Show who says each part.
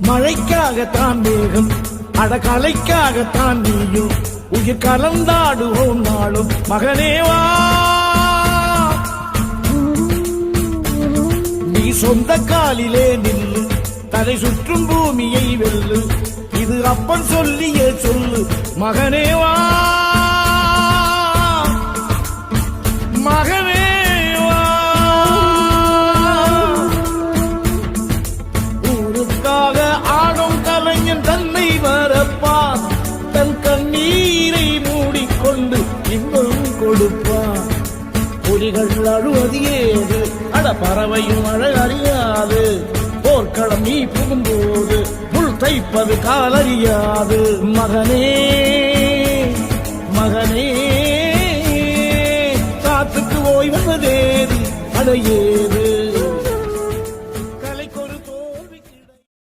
Speaker 1: மழைக்காகத்தான் மேகம் அடகலைக்காகத்தான் நீயும் உயிர் கலந்தாடுவோம் நாளும் மகனேவா. நீ சொந்த காலிலே நில்லு தலை சுற்றும் பூமியை வெல்லு இது அப்பன் சொல்லியே சொல்லு மகனேவா மகனேவா. ஊருக்காக ஆடும் கலைஞன் தன்னை வரப்பான் தன் கண்ணீரை மூடிக்கொண்டு இன்பம் கொடுப்பான். புலிகள் அழுவது ஏது அட பறவையும் அழ அறியாது போர்க்களம் நீ புகும்போது முள் தைப்பது காலறியாது மகனே மகனே காத்துக்கு ஓய்வதேது அடையேது